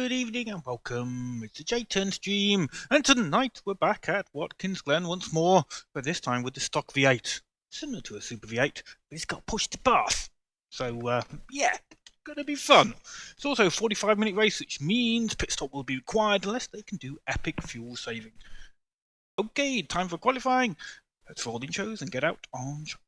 Good evening and welcome. It's the J10 stream, and tonight we're back at Watkins Glen once more, but this time with the stock V8. Similar to a Super V8, but it's got push to pass. So, yeah, gonna be fun. It's also a 45-minute race, which means pit stop will be required unless they can do epic fuel saving. Okay, time for qualifying. Let's roll the intros and get out on track.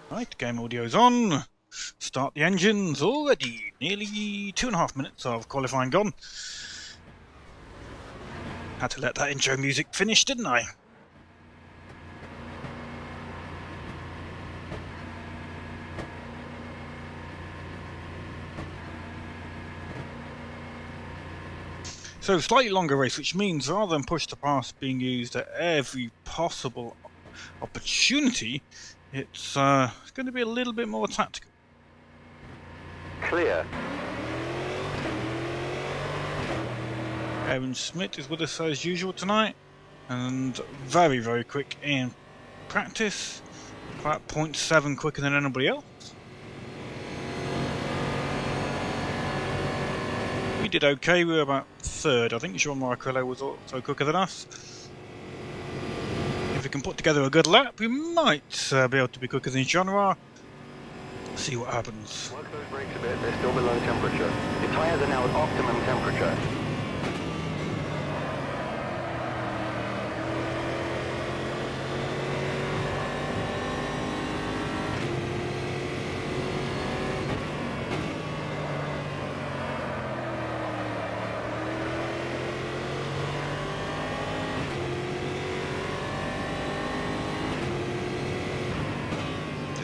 Right, game audio's on. Start the engines already. Nearly 2.5 minutes of qualifying gone. Had to let that intro music finish, didn't I? So, slightly longer race, which means rather than push to pass being used at every possible opportunity, it's going to be a little bit more tactical. Clear. Aaron Smith is with us as usual tonight, and very, very quick in practice, about 0.7 quicker than anybody else. We did okay, we were about third. I think Sean Marcrello was also quicker than us. If we can put together a good lap, we might be able to be quicker than Genre. See what happens. Work those brakes a bit, they're still below temperature. Your tyres are now at optimum temperature.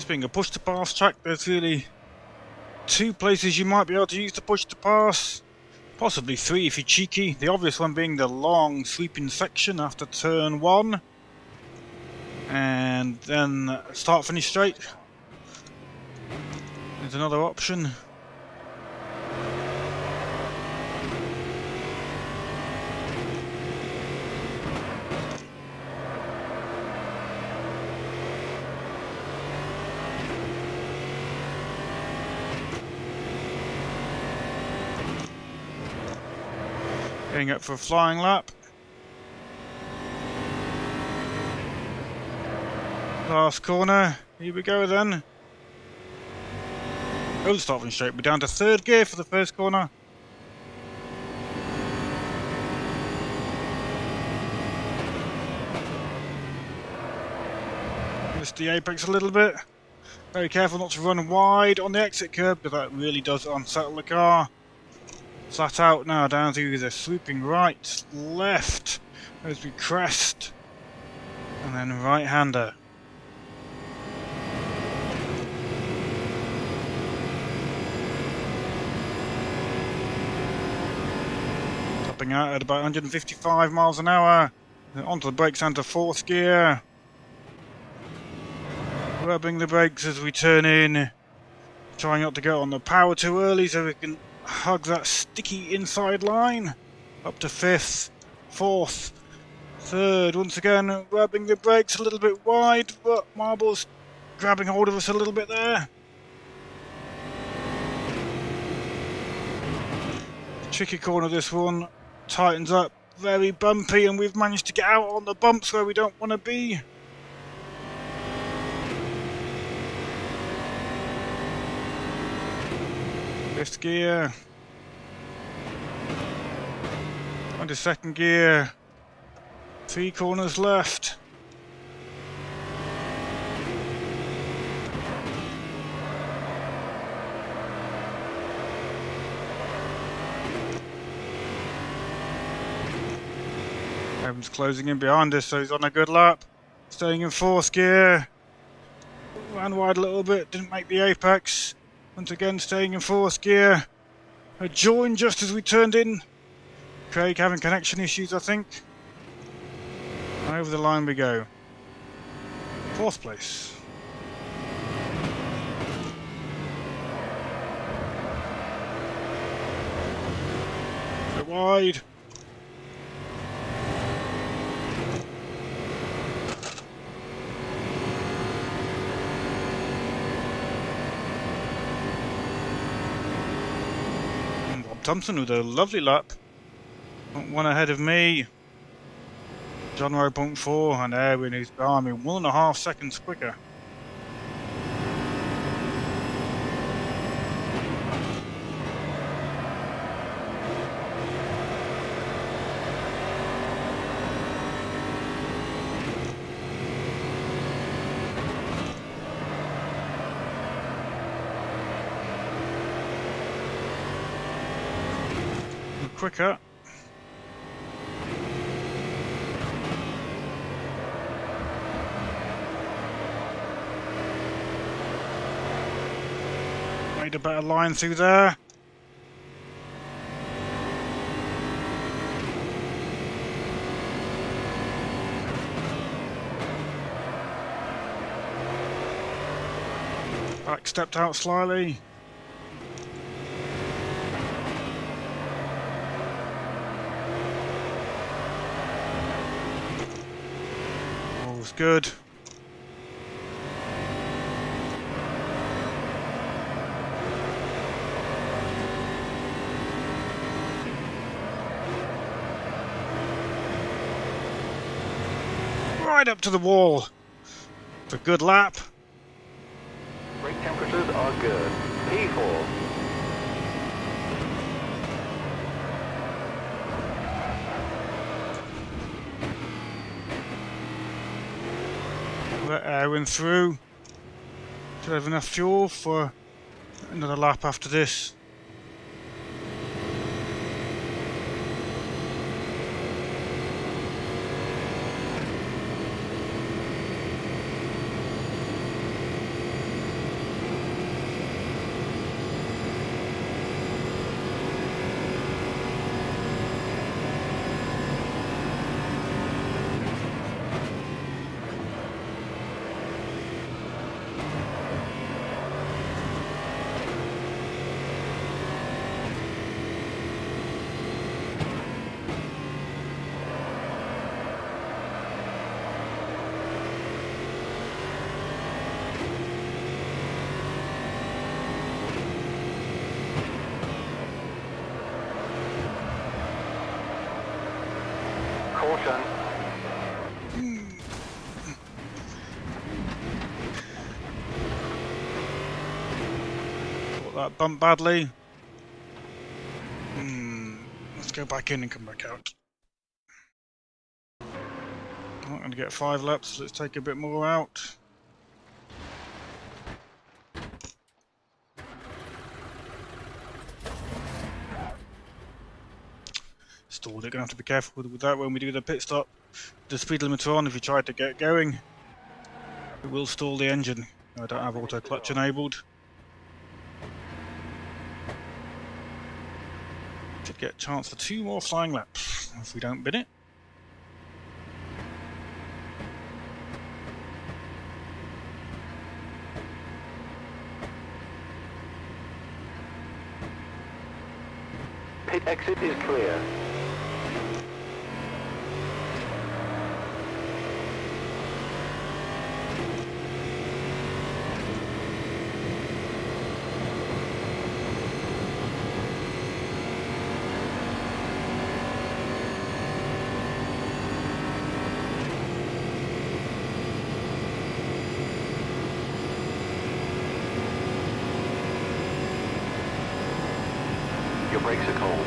Being a push to pass track, there's really two places you might be able to use the push to pass, possibly three if you're cheeky. The obvious one being the long sweeping section after turn 1, and then start finish straight. There's another option. Getting up for a flying lap. Last corner. Here we go then. Oh, start finish straight. We're down to third gear for the first corner. Missed the apex a little bit. Very careful not to run wide on the exit curb, because that really does unsettle the car. Flat out now, down to the swooping right, left, as we crest, and then right-hander. Topping out at about 155 miles an hour, onto the brakes and to fourth gear. Rubbing the brakes as we turn in, trying not to go on the power too early so we can hug that sticky inside line. Up to fifth, fourth, third. Once again, rubbing the brakes a little bit wide, but Marble's grabbing hold of us a little bit there. Tricky corner this one, tightens up, very bumpy, and we've managed to get out on the bumps where we don't want to be. Fifth gear, into second gear, 3 corners left. Evans closing in behind us, so he's on a good lap. Staying in fourth gear, ran wide a little bit, didn't make the apex. Once again, staying in fourth gear. A join just as we turned in. Craig having connection issues, I think. Over the line we go. Fourth place. Bit wide. Thompson with a lovely lap. One ahead of me. John Rowe 0.4 and Erwin who's behind me 1.5 seconds quicker. Quicker. Made a better line through there. Back stepped out slightly. All's good. Right up to the wall. It's a good lap. Brake temperatures are good. P4. Let air in through. Should have enough fuel for another lap after this. Caution. Caught that bump badly. Let's go back in and come back out. I'm not going to get 5 laps, let's take a bit more out. Stalled it, gonna have to be careful with that when we do the pit stop. The speed limiter on, if you try to get going, it will stall the engine. I don't have auto clutch enabled. Should get a chance for 2 more flying laps if we don't bin it. Pit exit is clear. Your brakes are cold.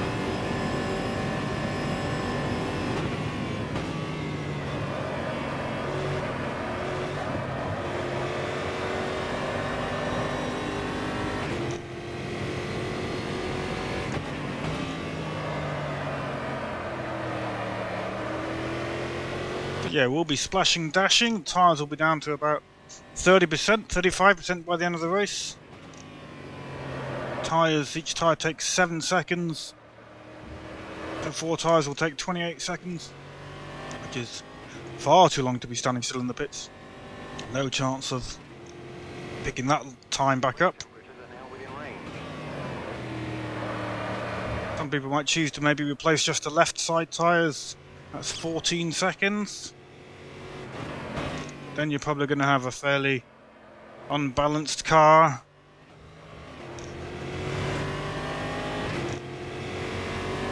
But yeah, we'll be splashing, dashing. Tyres will be down to about 30%, 35% by the end of the race. Tyres, each tyre takes 7 seconds. The 4 tyres will take 28 seconds, which is far too long to be standing still in the pits. No chance of picking that time back up. Temperatures are now within range. Some people might choose to maybe replace just the left side tyres. That's 14 seconds. Then you're probably going to have a fairly unbalanced car.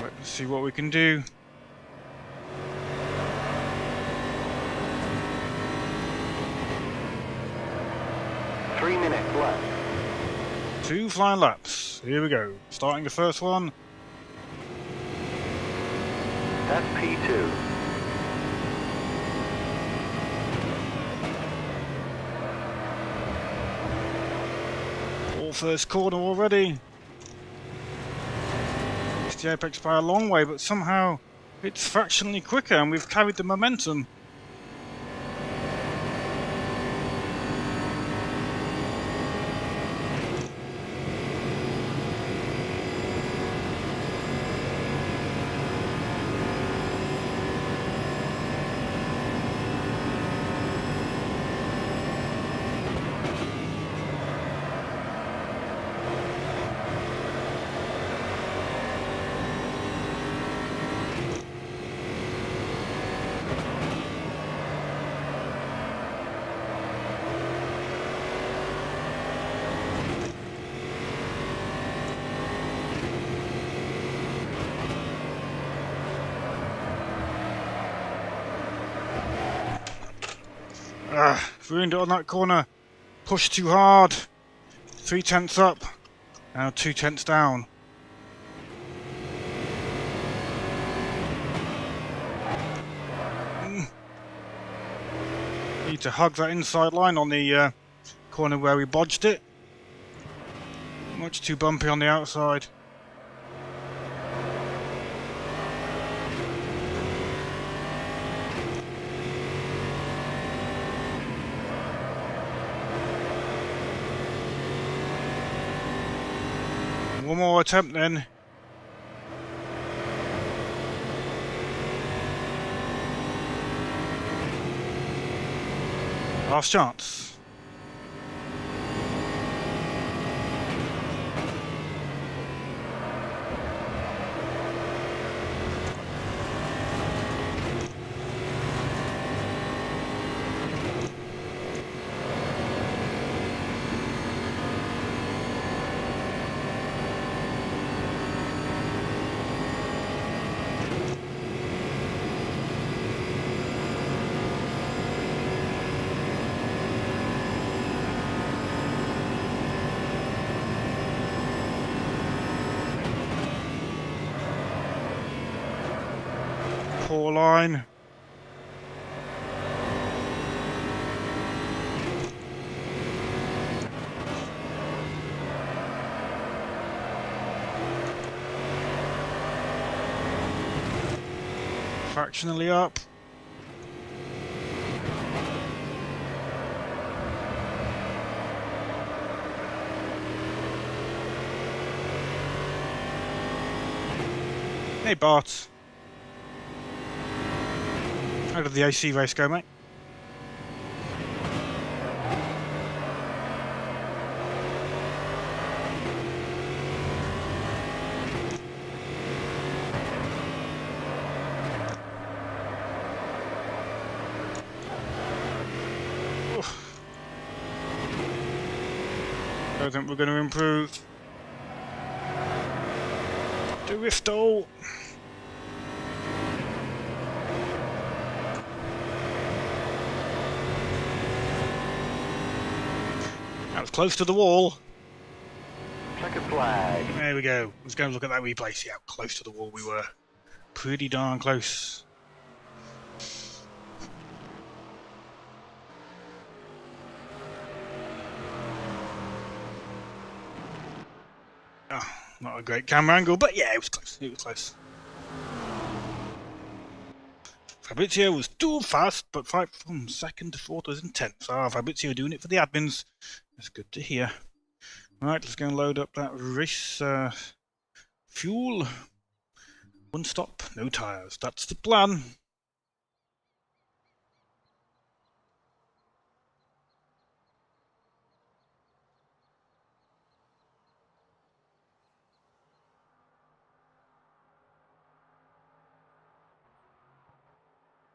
Right, let's see what we can do. Three minutes left. 2 flying laps. Here we go. Starting the first one. That's P2. All first corner already. It's the apex by a long way, but somehow it's fractionally quicker and we've carried the momentum. Ruined it on that corner. Pushed too hard. 3/10 up. Now 2/10 down. Need to hug that inside line on the corner where we bodged it. Much too bumpy on the outside. One more attempt then. Last chance. Poor line. Fractionally up. Hey Bart. How did the AC race go, mate? Don't think we're going to improve. Drifto. That was close to the wall. Check a flag. There we go. Let's go and look at that replay. See how close to the wall we were. Pretty darn close. Oh, not a great camera angle, but yeah, it was close. It was close. Fabrizio was too fast, but from second to fourth was intense. Fabrizio doing it for the admins. That's good to hear. Right, let's go and load up that race fuel. One stop, no tyres. That's the plan.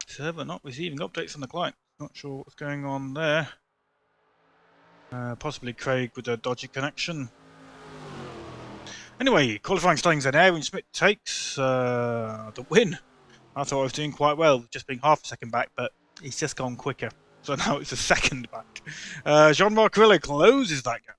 Server not receiving updates from the client. Not sure what's going on there. Possibly Craig with a dodgy connection. Anyway, qualifying standings then. Aaron Smith takes the win. I thought I was doing quite well, just being half a second back, but he's just gone quicker. So now it's a second back. Jean-Marc Rillet closes that gap.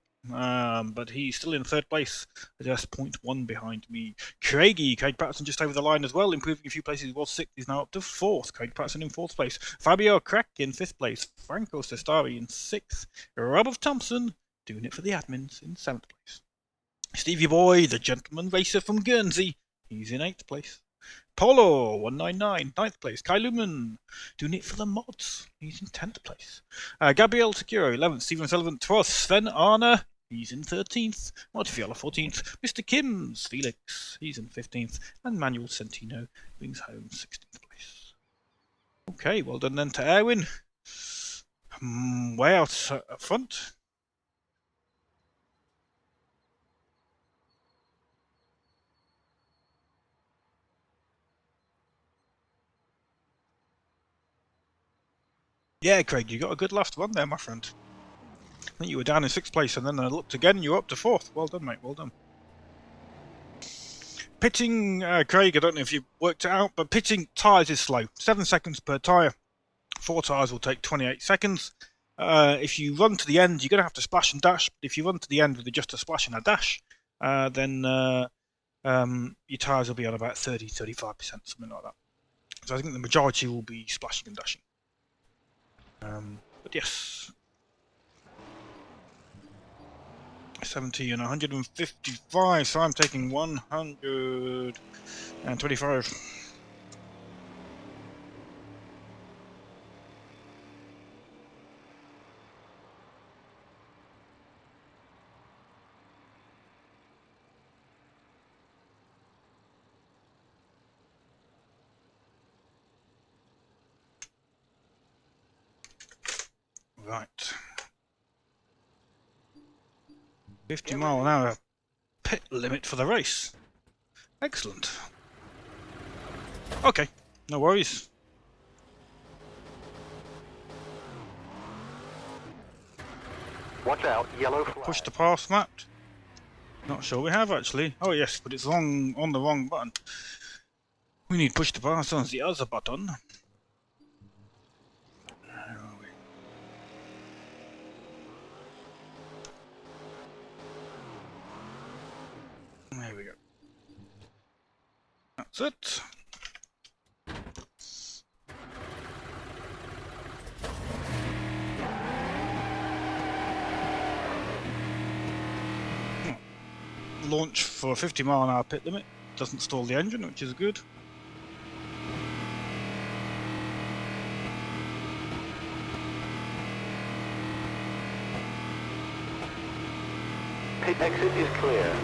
But he's still in third place, just 0.1 behind me. Craig Patterson just over the line as well, improving a few places. He was sixth, he's now up to fourth. Craig Patterson in fourth place. Fabio Crack in fifth place. Franco Sestari in sixth. Robert Thompson doing it for the admins in seventh place. Stevie Boy, the gentleman racer from Guernsey, he's in eighth place. Polo 199, ninth place. Kai Lumen doing it for the mods. He's in 10th place. Gabriel Securo 11th. Stephen Sullivan 12th. Sven Arne, he's in 13th. Montefiore 14th. Mr. Kim's Felix, he's in 15th. And Manuel Centino brings home 16th place. Okay, well done then to Erwin. Way out up front. Yeah, Craig, you got a good last one there, my friend. I think you were down in sixth place, and then I looked again, and you were up to fourth. Well done, mate, well done. Pitting, Craig, I don't know if you worked it out, but pitting tyres is slow. 7 seconds per tyre. 4 tyres will take 28 seconds. If you run to the end, you're going to have to splash and dash. But if you run to the end with just a splash and a dash, then your tyres will be on about 30-35%, something like that. So I think the majority will be splashing and dashing. But yes, 70 and 155, so I'm taking 125. Right. 50 mile an hour pit limit for the race. Excellent. Okay, no worries. Watch out, yellow flag. Push to pass mapped. Not sure we have actually. Oh yes, but it's on the wrong button. We need push to pass on the other button. There we go. That's it. Launch for a 50 mile an hour pit limit. Doesn't stall the engine, which is good. Pit exit is clear.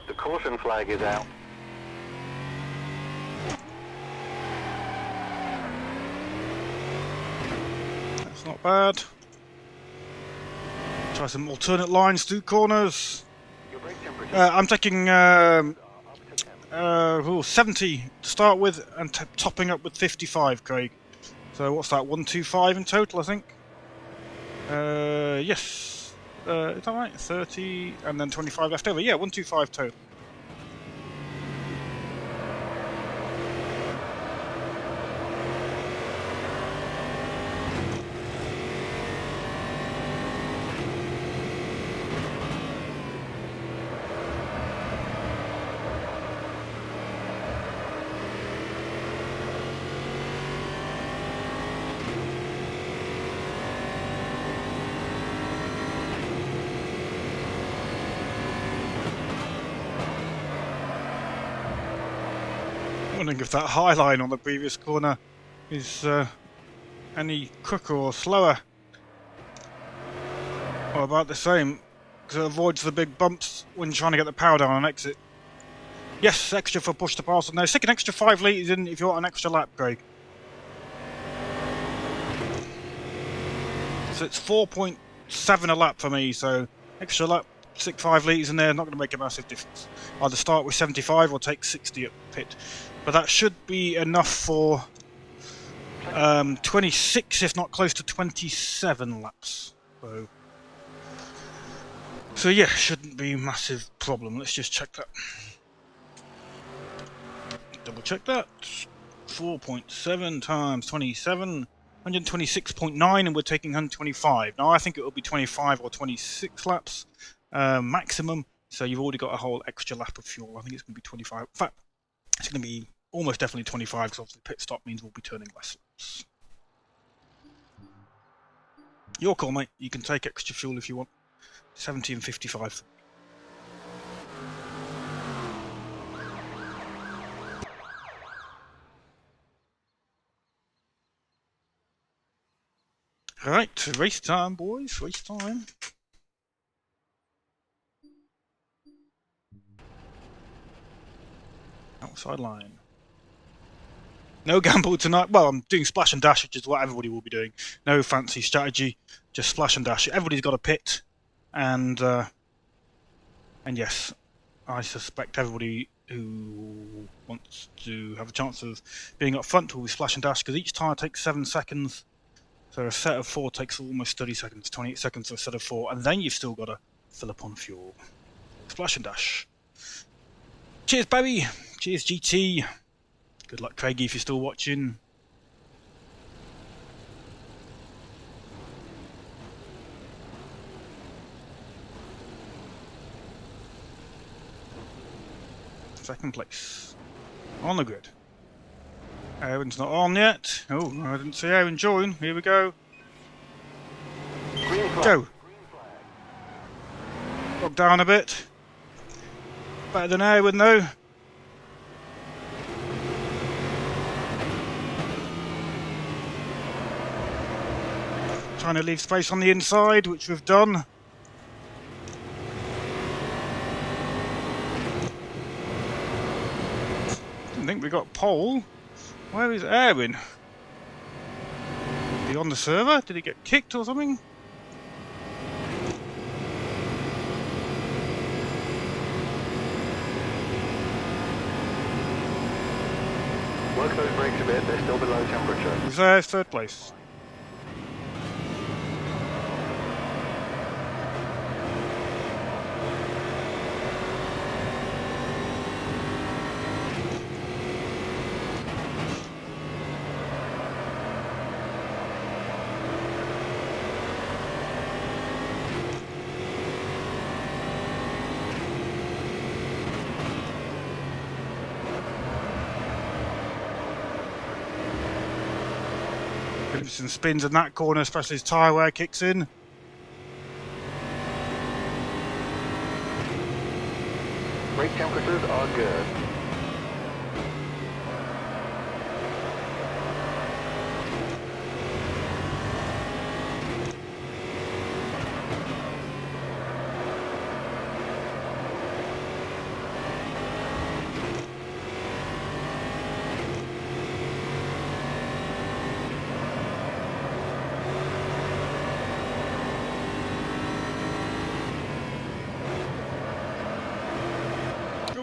The caution flag is out. That's not bad. Try some alternate lines through corners. Your brake temperature I'm taking up to 10. 70 to start with and topping up with 55, Craig. So what's that, 125 in total, I think? Yes. Is that right? 30 and then 25 left over. Yeah, 125 total. I'm wondering if that high line on the previous corner is any quicker or slower, or about the same, because it avoids the big bumps when trying to get the power down on exit. Yes, extra for push to pass on there. Stick an extra 5 litres in if you want an extra lap, Craig. So it's 4.7 a lap for me, so extra lap, stick 5 litres in there, not going to make a massive difference. Either start with 75 or take 60 at pit. But that should be enough for 26, if not close to 27 laps. So yeah, shouldn't be a massive problem. Let's just check that. Double check that. 4.7 times 27, 126.9, and we're taking 125. Now I think it will be 25 or 26 laps maximum. So you've already got a whole extra lap of fuel. I think it's going to be 25. In fact, it's going to be almost definitely 25 because obviously pit stop means we'll be turning less laps. Your call, mate. You can take extra fuel if you want. 70 and 55. Alright, race time, boys. Race time. Outside line. No gamble tonight. Well, I'm doing splash and dash, which is what everybody will be doing. No fancy strategy, just splash and dash. Everybody's got a pit, and And yes, I suspect everybody who wants to have a chance of being up front will be splash and dash, because each tyre takes 7 seconds. So a set of 4 takes almost 30 seconds, 28 seconds for a set of 4, and then you've still got to fill up on fuel. Splash and dash. Cheers, Barry. Cheers, GT. Good luck, Craigie, if you're still watching. Second place. On the grid. Aaron's not on yet. Oh, I didn't see Aaron join. Here we go. Go. Drop down a bit. Better than Aaron though. Trying to leave space on the inside, which we've done. Didn't think we got pole. Where is Aaron? Is he on the server? Did he get kicked or something? Work those brakes a bit, they're still below temperature. He's there, third place. Some spins in that corner, especially as tyre wear kicks in. Brake temperatures are good.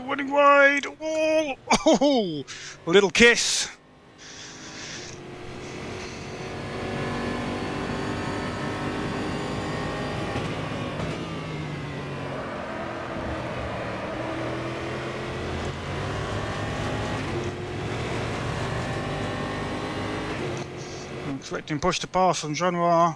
Running wide. Oh, a little kiss. I'm expecting push to pass on Jean Noir.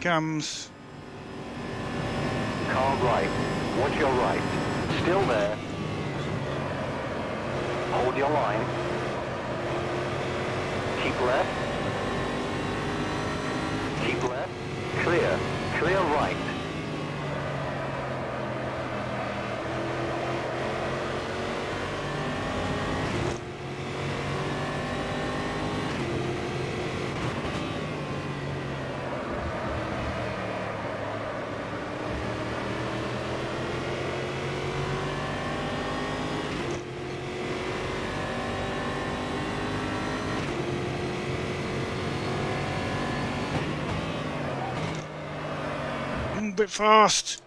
Comes. Car right. Watch your right. Still there. Hold your line. Keep left. Keep left. Clear. Clear right. A bit fast.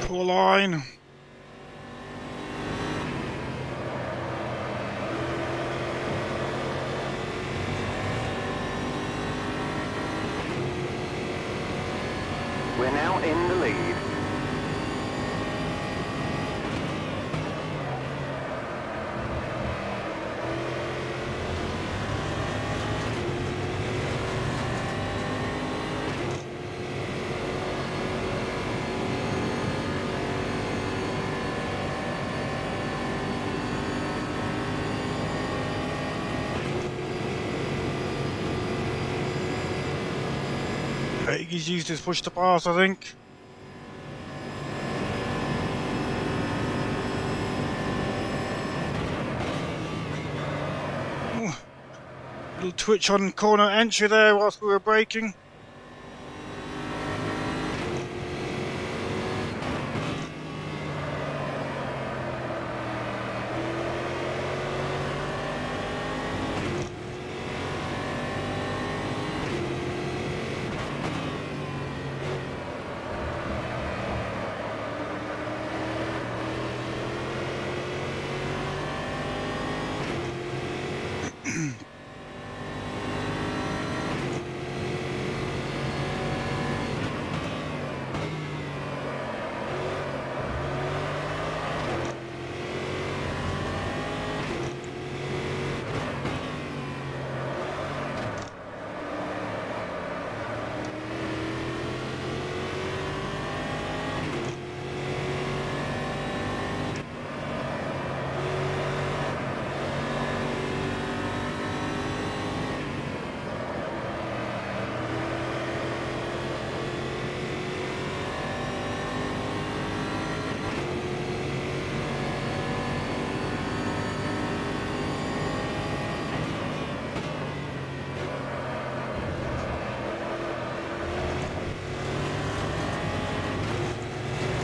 Poor line. We're now in the lead. He's used his push to pass, I think. Little twitch on corner entry there whilst we were braking.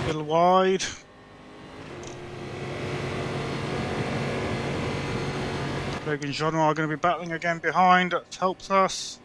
A little wide. Craig and John are going to be battling again behind. That helps us.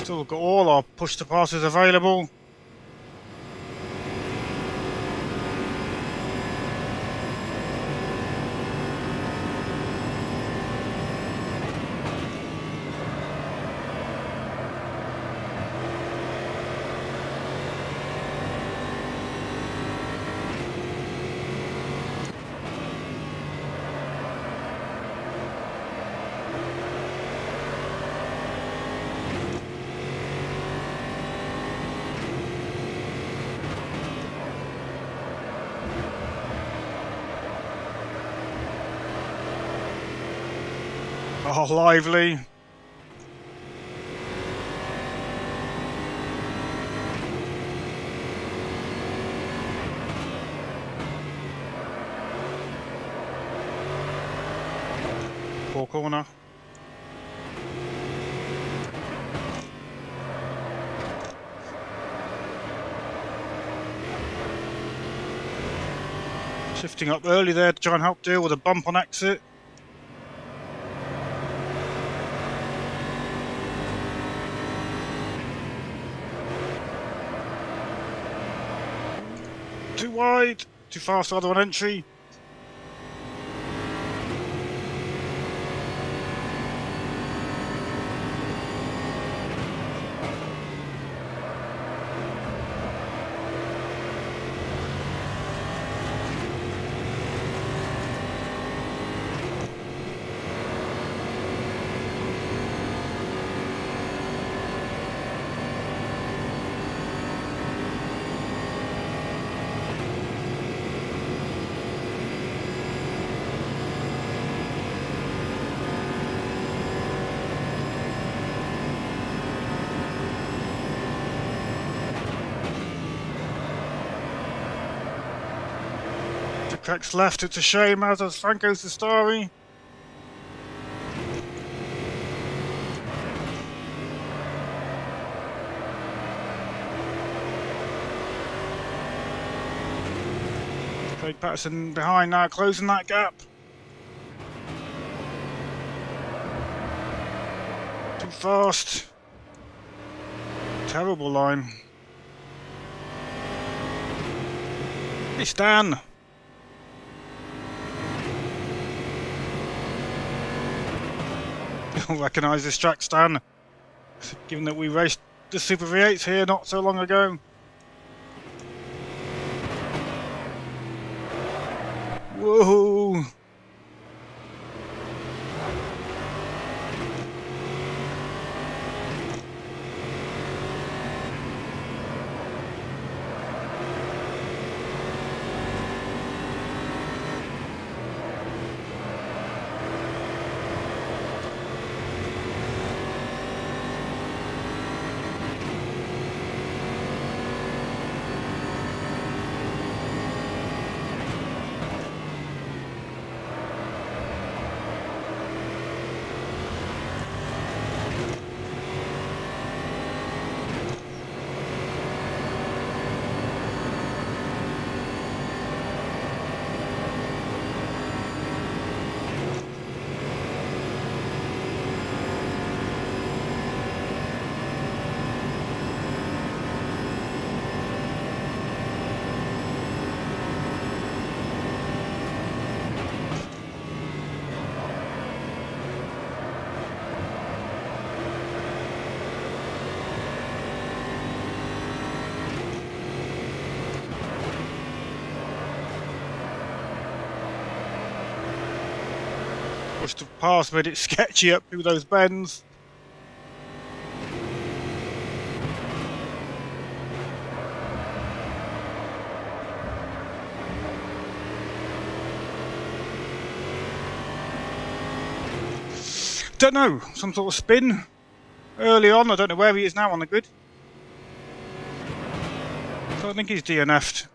Still got all our push to passes available. Oh, lively. Four corner. Shifting up early there to try and help deal with a bump on exit. Too wide, too fast either on entry. HyperX left, it's a shame, as does Franco Sestari. Craig Patterson behind now, closing that gap. Too fast. Terrible line. Hey Stan! You'll recognise this track, Stan, given that we raced the Super V8s here not so long ago. Whoa! Pushed the pass, made it sketchy up through those bends. Don't know, some sort of spin early on. I don't know where he is now on the grid. So I think he's DNF'd.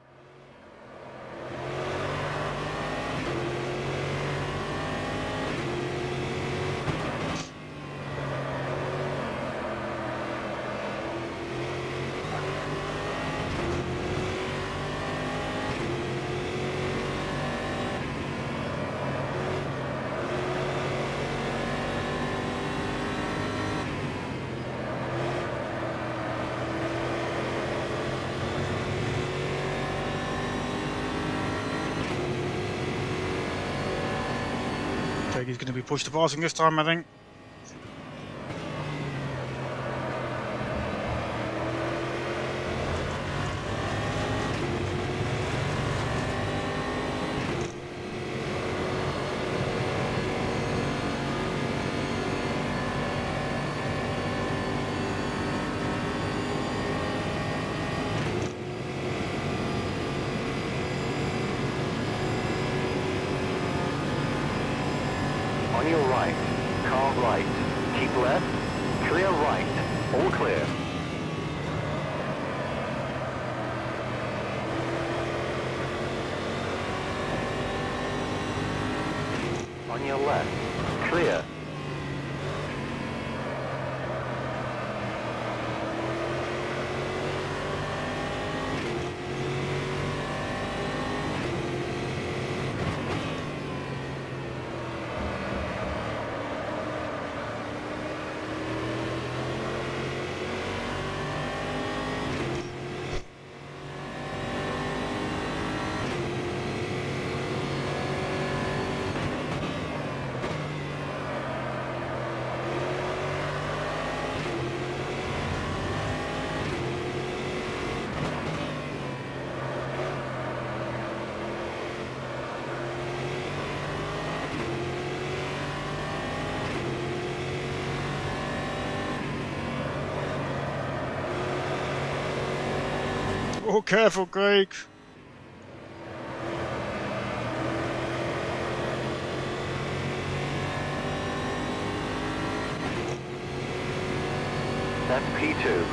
He's going to be pushed to passing this time, I think. On your right, car right, keep left, clear right, all clear. On your left, clear. Oh, careful, Craig. That's P2.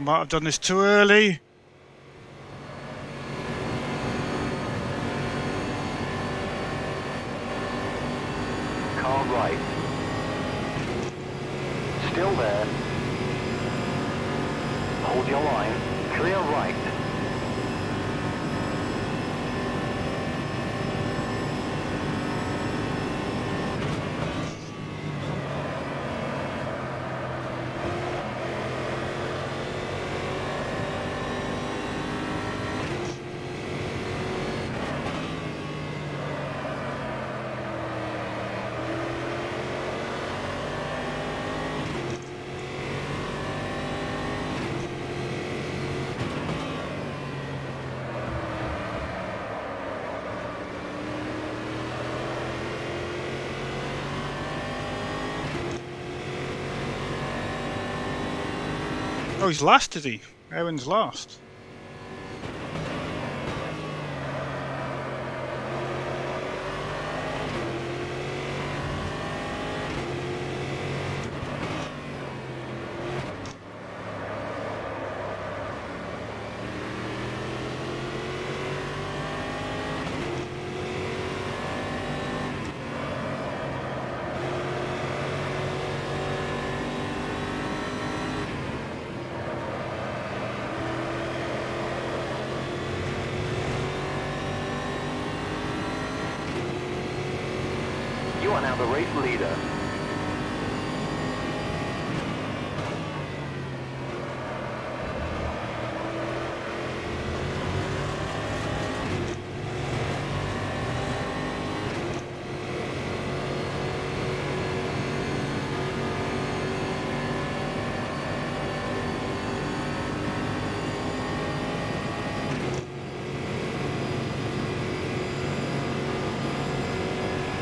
might have done this too early. Car right. Still there. Hold your line. Clear right. Oh, he's last, is he? Aaron's last. You are now the race leader.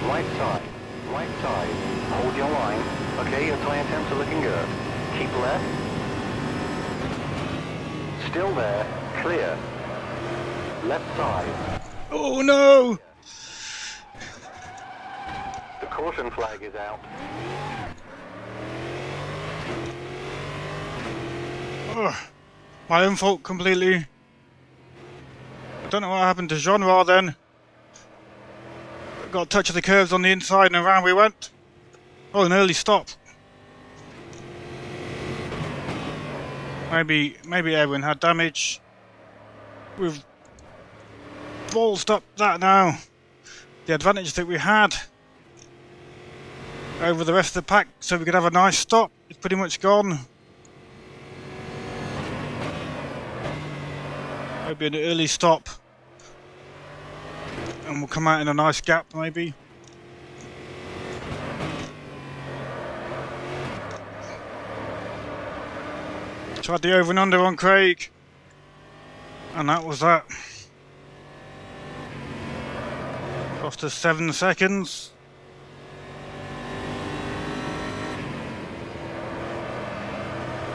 Right side, right side. Hold your line. Okay, your tyre temps are looking good. Keep left. Still there. Clear. Left side. Oh no! The caution flag is out. Ugh. My own fault completely. I don't know what happened to genre then. Got a touch of the curves on the inside and around we went. Oh, an early stop. Maybe Edwin had damage. We've ballsed up that now. The advantage that we had over the rest of the pack so we could have a nice stop is pretty much gone. Maybe an early stop. And we'll come out in a nice gap maybe. Tried the over and under on Craig. And that was that. Cost us 7 seconds.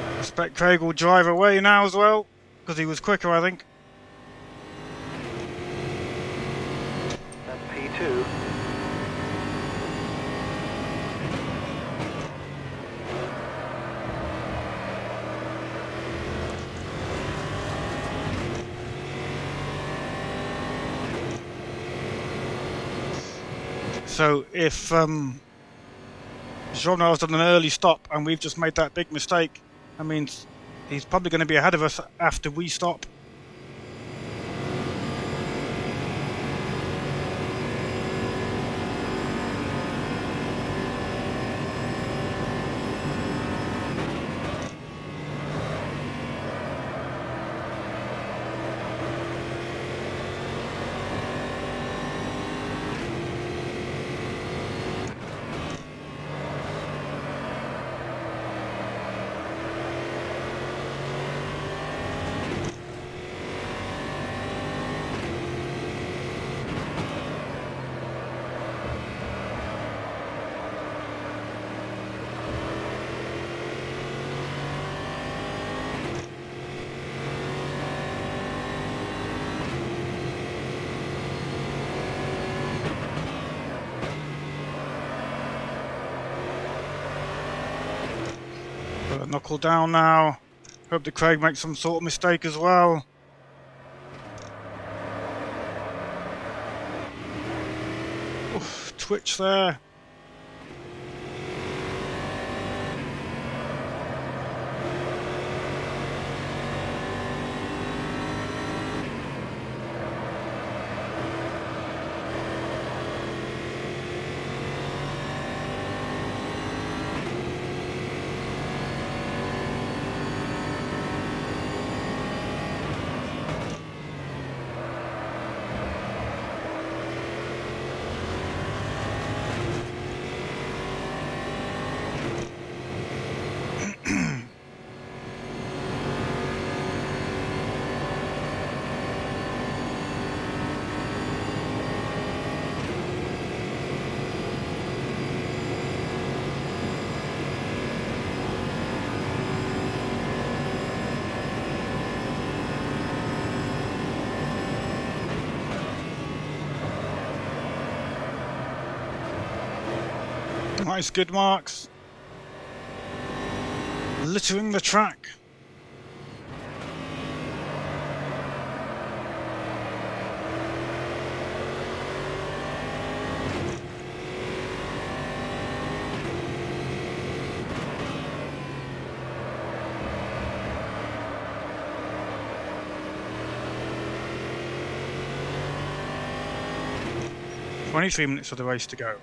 I expect Craig will drive away now as well. Because he was quicker, I think. That's P2. So if Jean-Noel's done an early stop and we've just made that big mistake, that means he's probably going to be ahead of us after we stop. Knuckle down now. Hope that Craig makes some sort of mistake as well. Oof, twitch there. Nice, good marks. Littering the track. "23 minutes of the race to go."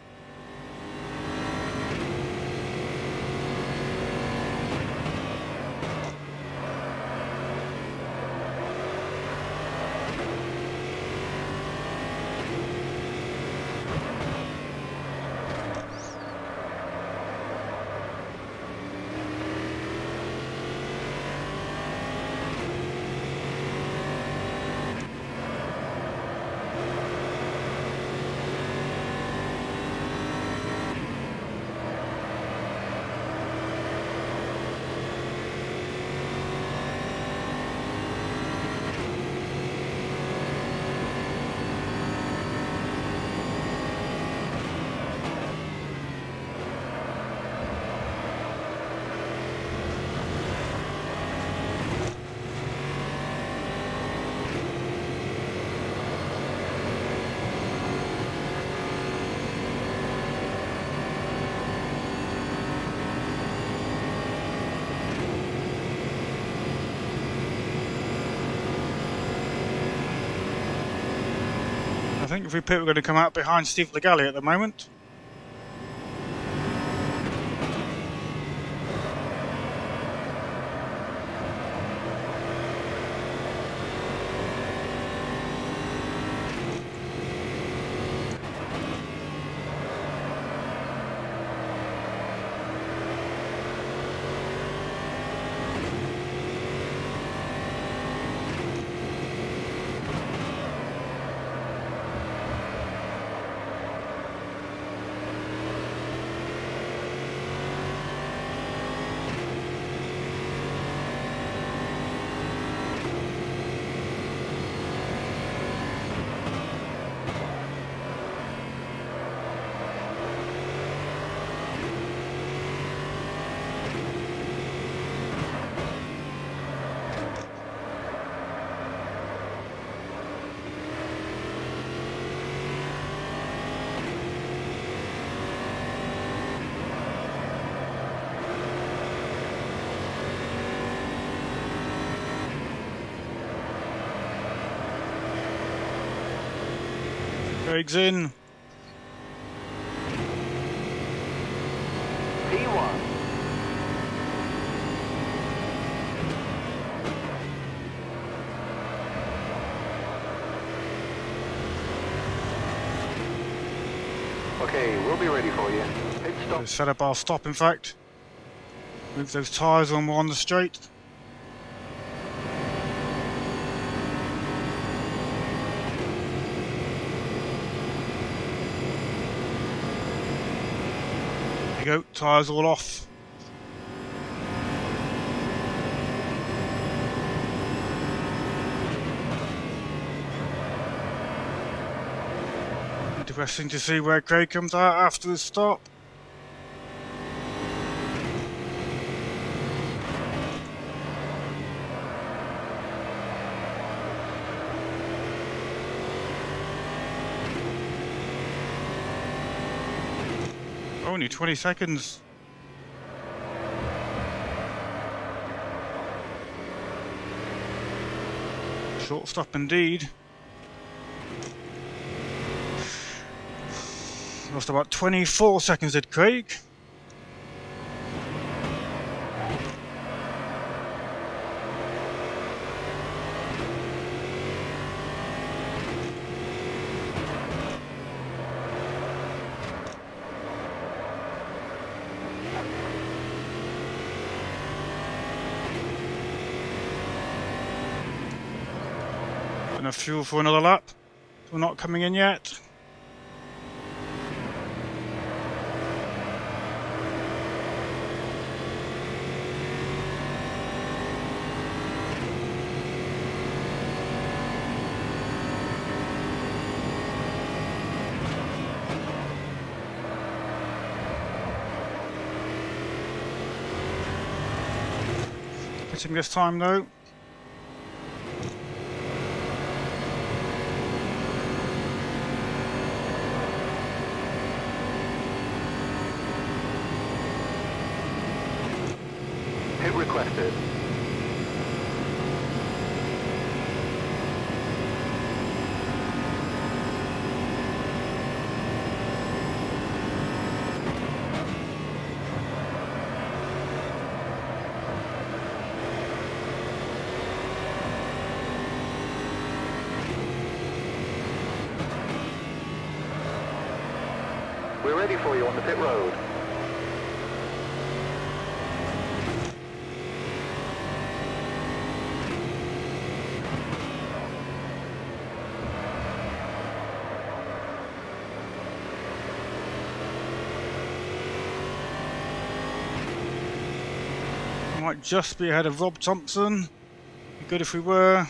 I think if we pit, we're going to come out behind Steve Legale at the moment. Craig's in. P1. Okay, we'll be ready for you. Pit stop. Let's set up our stop, in fact. Move those tyres when we're on the straight. There you go, tyres all off. Interesting to see where Craig comes out after the stop. Only 20 seconds. Short stop indeed. Lost about 24 seconds did Craig. Enough fuel for another lap. We're not coming in yet. Hitting this time though. Hit requested. We're ready for you on the pit road. Might just be ahead of Rob Thompson. Be good if we were.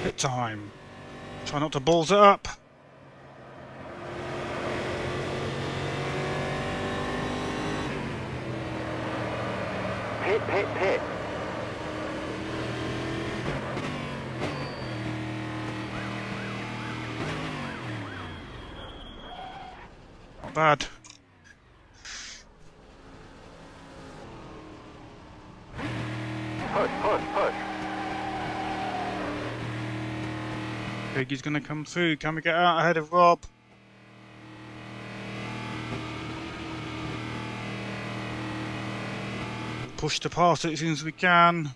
Hit time. Try not to balls it up. Pit, pit, pit. Not bad. Push, push, push. Biggie's gonna come through. Can we get out ahead of Rob? Push to pass it as soon as we can.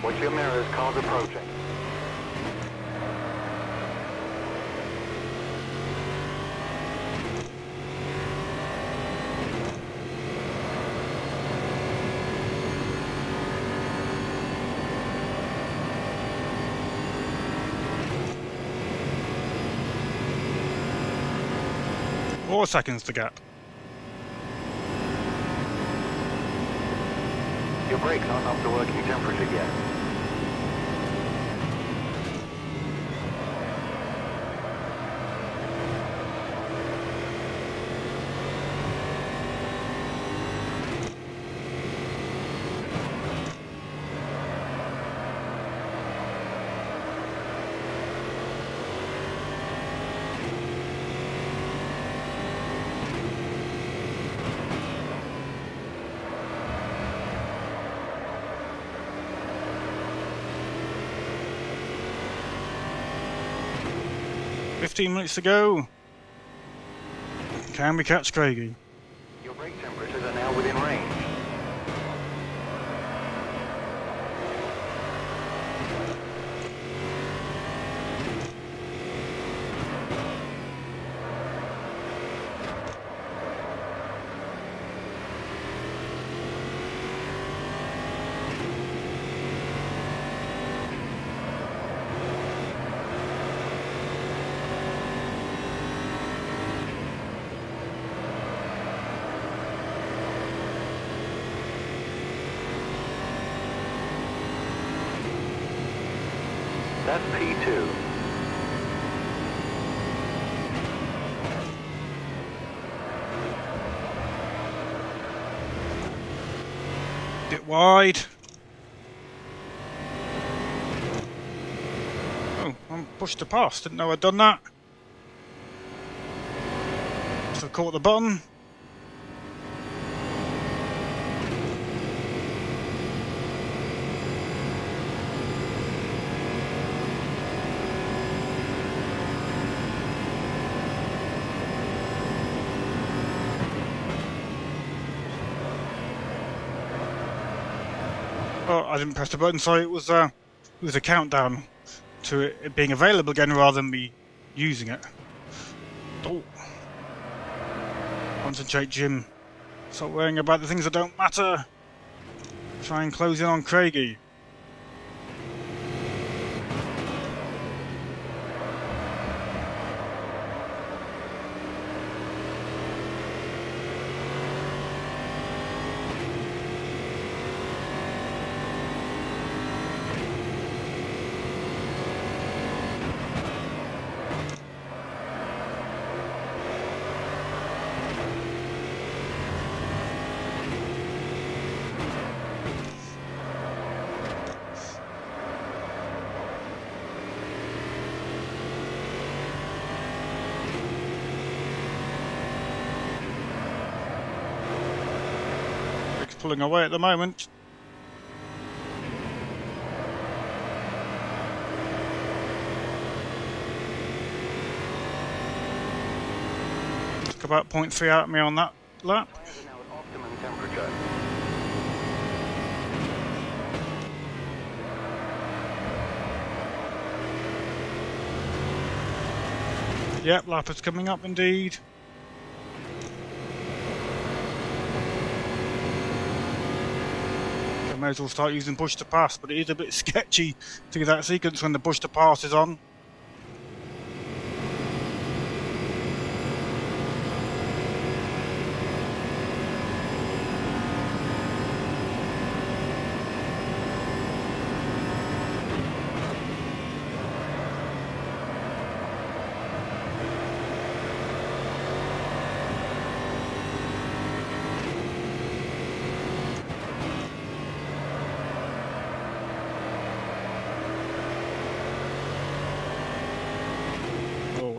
Watch your mirrors, cars approaching. Four seconds to gap. Your brakes aren't up to working temperature yet. Minutes to go. Can we catch Craigie? Your brake temperatures are now within range. That's P2. Bit wide. Oh, I'm pushed to pass. Didn't know I'd done that. So I caught the button. Oh, I didn't press the button, so it was a countdown to it being available again rather than me using it. Oh. Concentrate, Jim. Stop worrying about the things that don't matter. Try and close in on Craigie. Pulling away at the moment. Took about 0.3 out of me on that lap. Tires are now at optimum temperature. Yep, lap is coming up indeed. May as well start using push to pass, but it is a bit sketchy to get that sequence when the push to pass is on.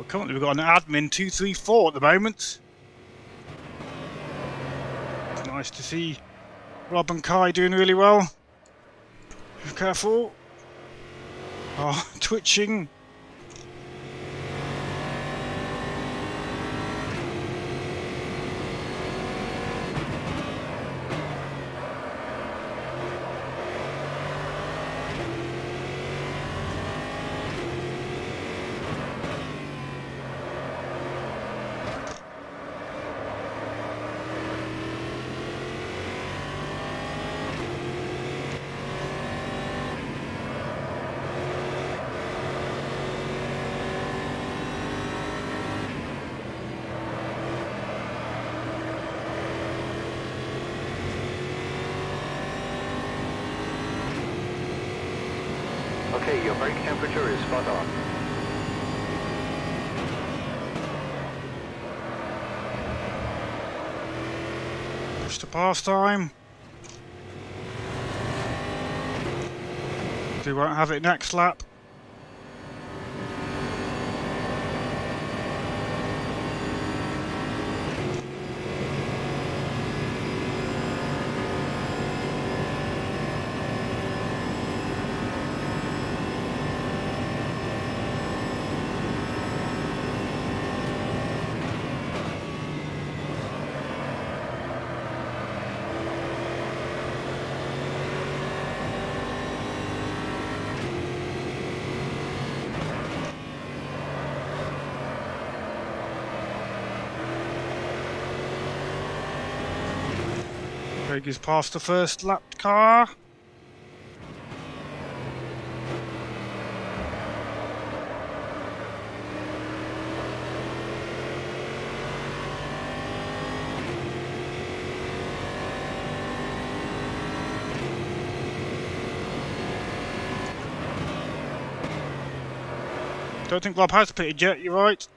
Currently we've got an admin 234 at the moment. It's nice to see Rob and Kai doing really well. Be careful. Oh, twitching. Okay, your brake temperature is spot on. Push to pass time. We won't have it next lap. Craig is past the first lapped car. Don't think Rob has pitted yet, you're right.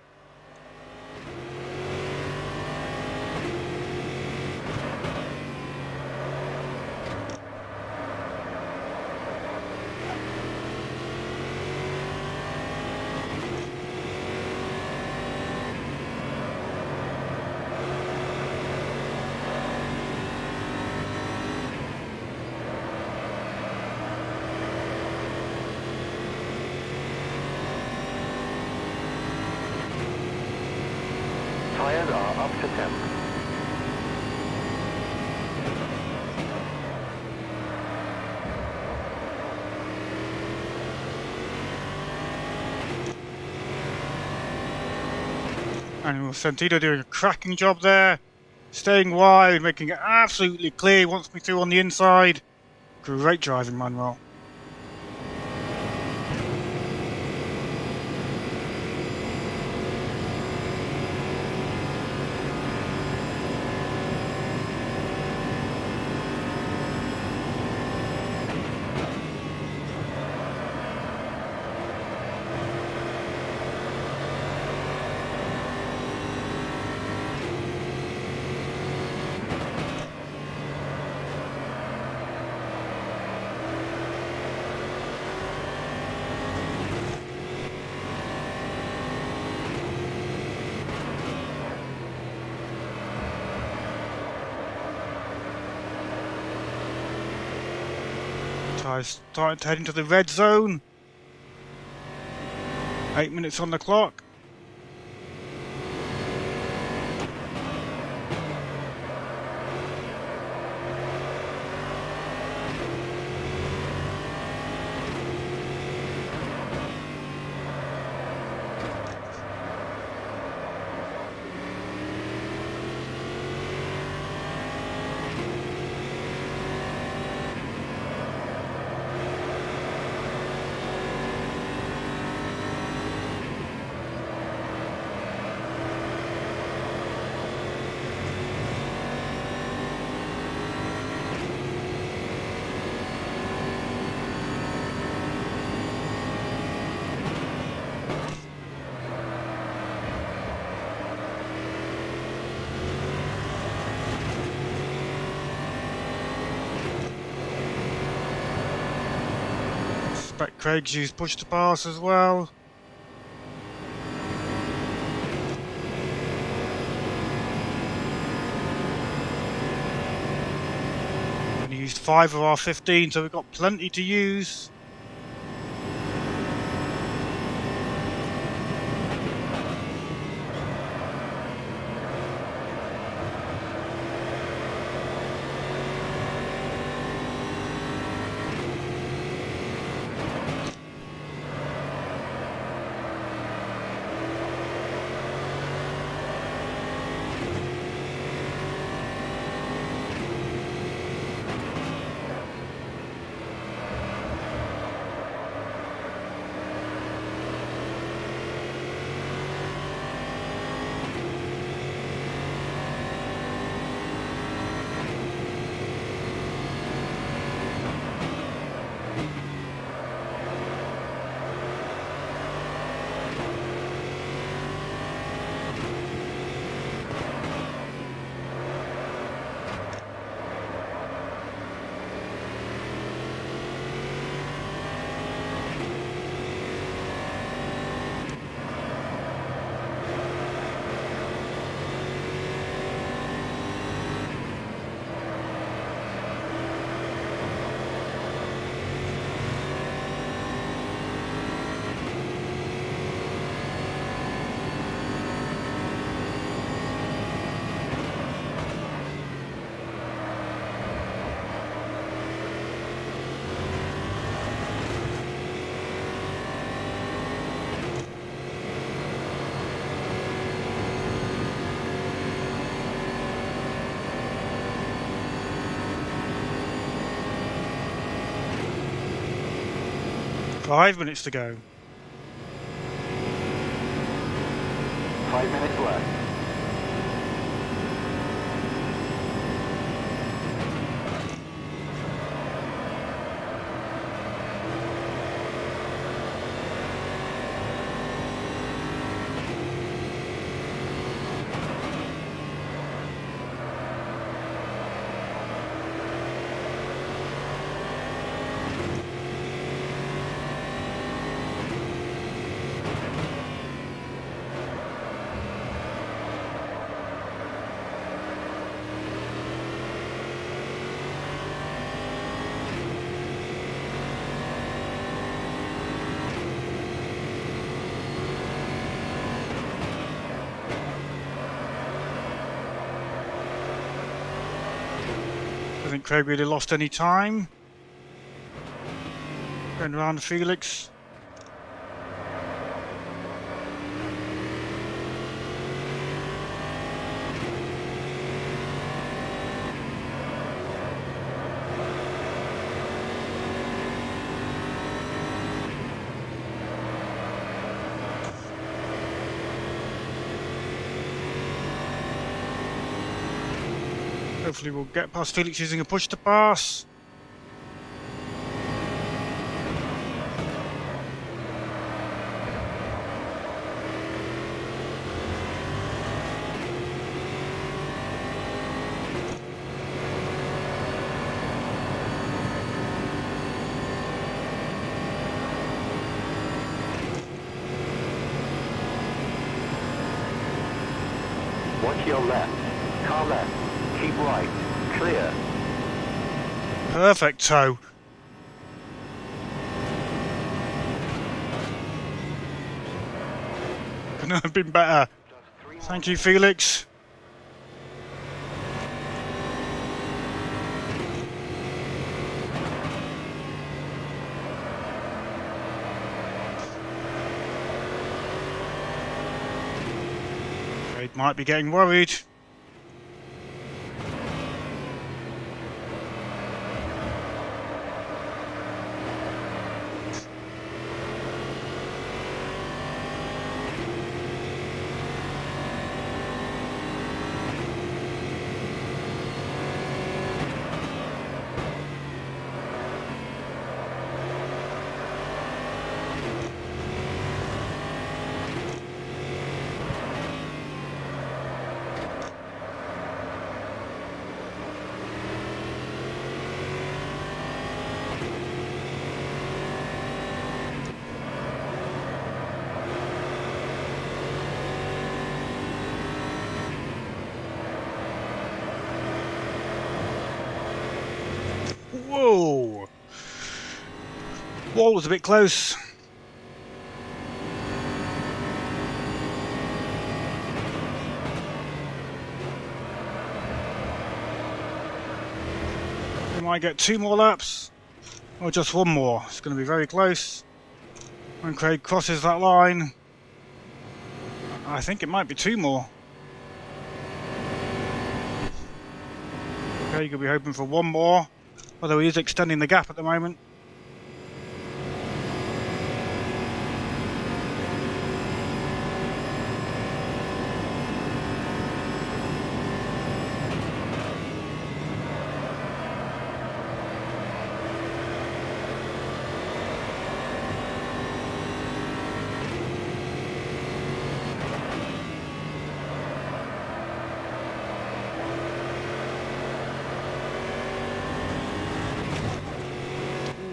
Tyres are up to temp. And Santino doing a cracking job there. Staying wide, making it absolutely clear. He wants me through on the inside. Great driving, Manuel. Tyres starting to head into the red zone. 8 minutes on the clock. But Craig's used push to pass as well. Only used 5 of our 15, so we've got plenty to use. Five minutes to go. 5 minutes left. think Craig really lost any time. Going around Felix. Hopefully we'll get past Felix using a push to pass. Watch your left. Car left. Keep right. Clear. Perfecto. Couldn't have been better. Thank you, Felix. Craig might be getting worried. Whoa! Wall was a bit close. We might get 2 more laps, or just 1 more. It's going to be very close. When Craig crosses that line, I think it might be 2 more. Craig will be hoping for 1 more, although he is extending the gap at the moment.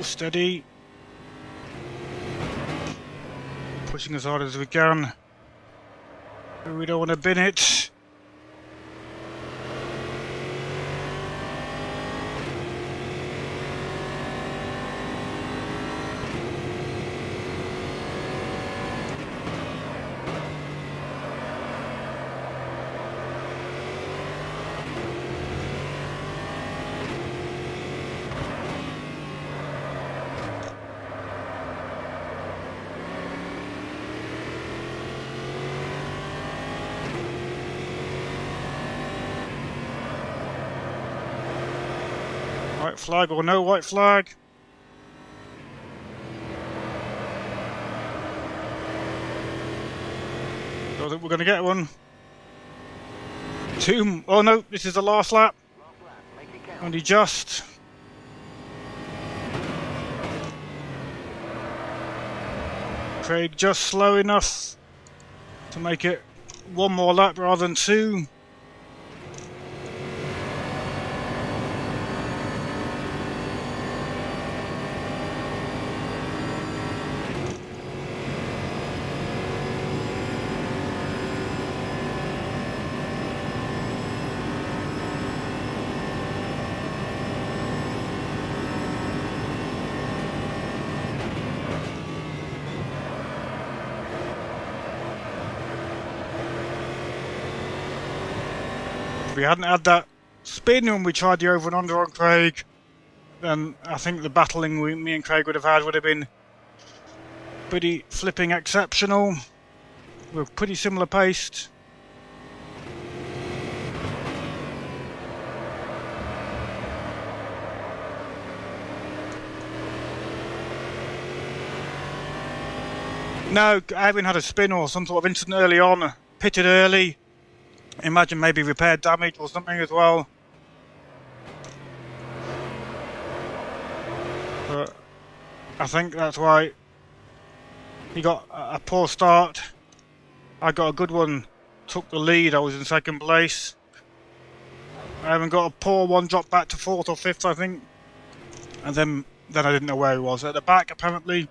Steady. Pushing as hard as we can. But we don't want to bin it. White flag or no white flag? Don't think we're going to get one. 2. Oh no, this is the last lap. Only just. Craig just slow enough to make it 1 more lap rather than 2. If we hadn't had that spin when we tried the over and under on Craig, then I think the battling me and Craig would have had would have been pretty flipping exceptional. We're pretty similar paced. No, Erwin had a spin or some sort of incident early on, pitted early. Imagine maybe repaired damage or something as well. But I think that's why he got a poor start. I got a good one, took the lead, I was in second place. Erwin got a poor one, dropped back to 4th or 5th I think. And then I didn't know where he was. At the back apparently.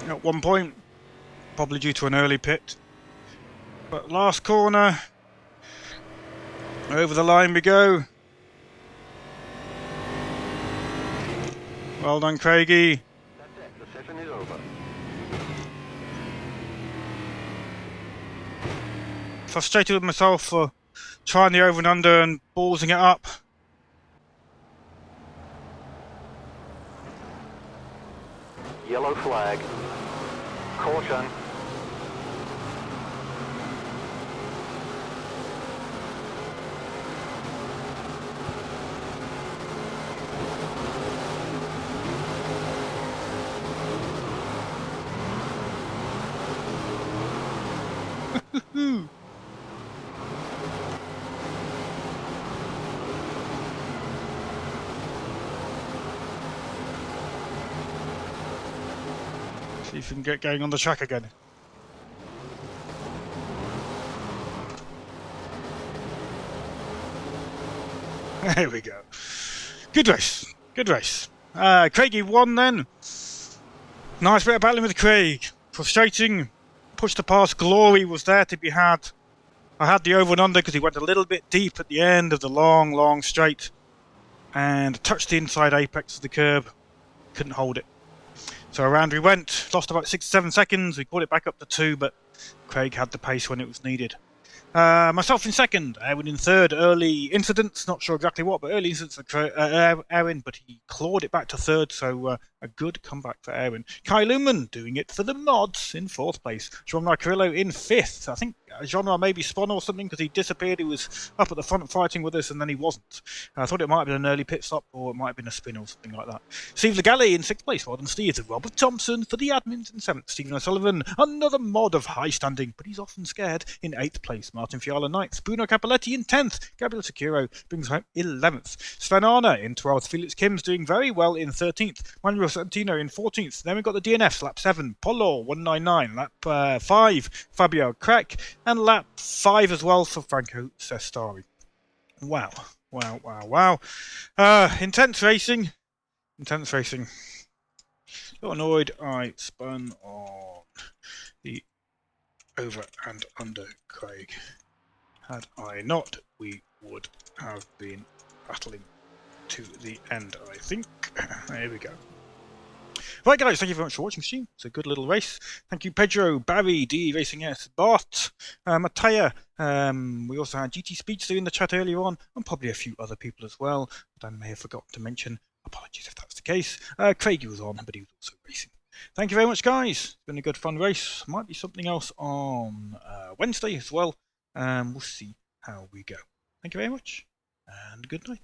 At one point, probably due to an early pit. But last corner, over the line we go. Well done, Craigie. That's it. The session is over. Frustrated with myself for trying the over and under and ballsing it up. Yellow flag. Caution. See if we can get going on the track again. There we go. Good race. Good race. Craigie won then. Nice bit of battling with Craig. Frustrating. Push to pass. Glory was there to be had. I had the over and under because he went a little bit deep at the end of the long straight. And touched the inside apex of the curb. Couldn't hold it. So around we went. Lost about 6 to 7 seconds. We caught it back up to 2, but Craig had the pace when it was needed. Myself in second, Erwin in third. Early incidents, not sure exactly what, but early incidents for Erwin, but he clawed it back to third, so a good comeback for Erwin. Kai Luman doing it for the mods in fourth place. Jean-Marc Carrillo in fifth. I think Jean-Marc maybe spun or something because he disappeared. He was up at the front fighting with us and then he wasn't. I thought it might have been an early pit stop or it might have been a spin or something like that. Steve Legale in sixth place. Well done, Steve. Robert Thompson for the admins in seventh. Stephen O'Sullivan, another mod of high standing, but he's often scared, in eighth place. Martin Fiala ninth. Bruno Capoletti in 10th. Gabriel Securo brings home 11th. Sven Arna in 12th. Felix Kim's doing very well in 13th. Manuel Santino in 14th. Then we've got the DNFs. Lap 7. Polo 199. Lap 5. Fabio Crack. And lap 5 as well for Franco Sestari. Wow. Intense racing. Intense racing. Got annoyed I spun on the over and under Craig. Had I not, we would have been battling to the end, I think. There we go. Right guys, thank you very much for watching stream. It's a good little race. Thank you Pedro, Barry, D Racing S, Bart, Mattia. We also had GT Speedster in the chat earlier on, and probably a few other people as well that I may have forgotten to mention. Apologies if that's the case. Craigie was on, but he was also racing. Thank you very much guys. It's been a good fun race. Might be something else on Wednesday as well. We'll see how we go. Thank you very much, and good night.